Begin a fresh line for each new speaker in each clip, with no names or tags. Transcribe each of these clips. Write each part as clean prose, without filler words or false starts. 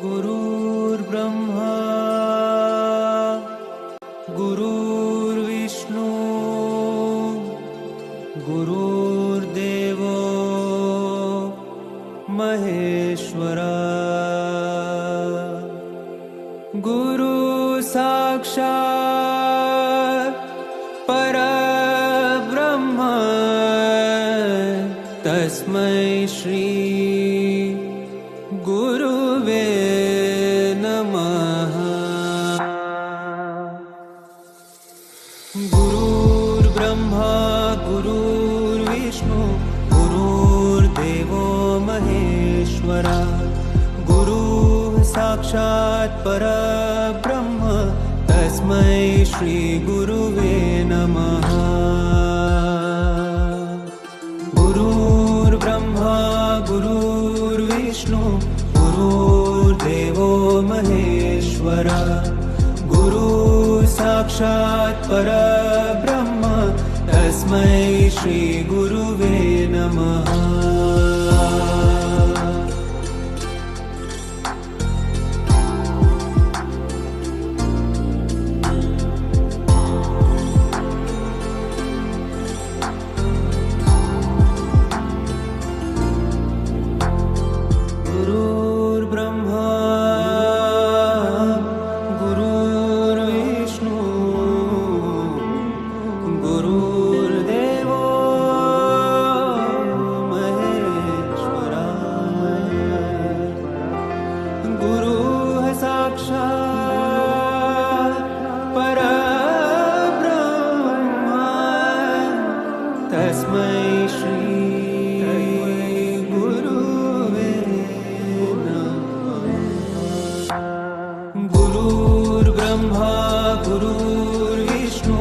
गुरुर्ब्रह्मा गुरुर्विष्णु गुरुर्देवो महेश्वरा गुरु साक्षात् परब्रह्म तस्मै श्री गुरुवे नमः। गुरुर्ब्रह्मा गुरुर्विष्णु गुरुर्देवो महेश्वरा गुरुः साक्षात् परब्रह्म तस्मै श्री गुरुवे नमः। गुरुर्ब्रह्मा गुरुर्विष्णु गुरुर्देवो महेश्वरा गुरुः साक्षात् परब्रह्म तस्मै श्री गुरुवे नमः। गुरुर्ब्रह्मा गुरुर्विष्णु गुरुर्देवो महेश्वरा गुरुः साक्षात् परब्रह्म तस्मै श्री गुरुर्ब्रह्मा गुरुर्विष्णु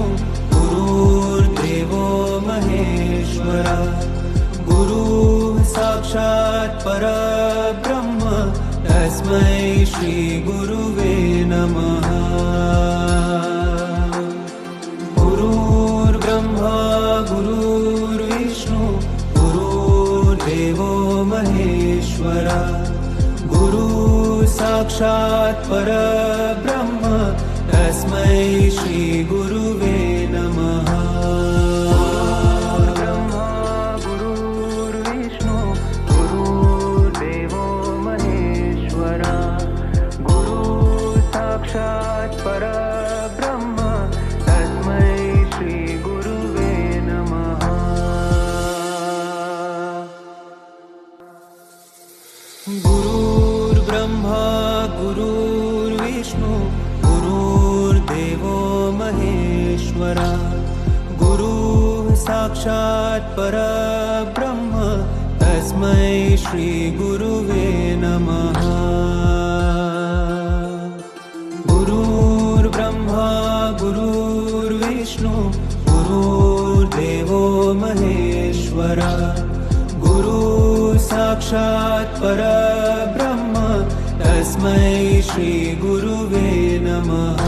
गुरुर्देवो महेश्वरा गुरुः साक्षात् परब्रह्म तस्मै श्री गुरुवे नमः। गुरुर्ब्रह्मा गुरुर्विष्णु गुरुर्देवो महेश्वरा गुरुः साक्षात् परब्रह्म तस्मै श्री गुरुवे नमः। ब्रह्मा गुरुर्विष्णु गुरुर्देवो महेश्वरा गुरुः साक्षात् परब्रह्म तस्मै श्री गुरुवे नमः। गुरुर्ब्रह्मा गुरुर्विष्णु गुरुर्देवो महेश्वरा गुरुः साक्षात् परब्रह्म तस्मै श्री गुरुवे नमः। गुरुर्ब्रह्मा गुरुर्विष्णु गुरुर्देवो महेश्वरा गुरुः साक्षात् परब्रह्म तस्मै श्री गुरुवे नमः।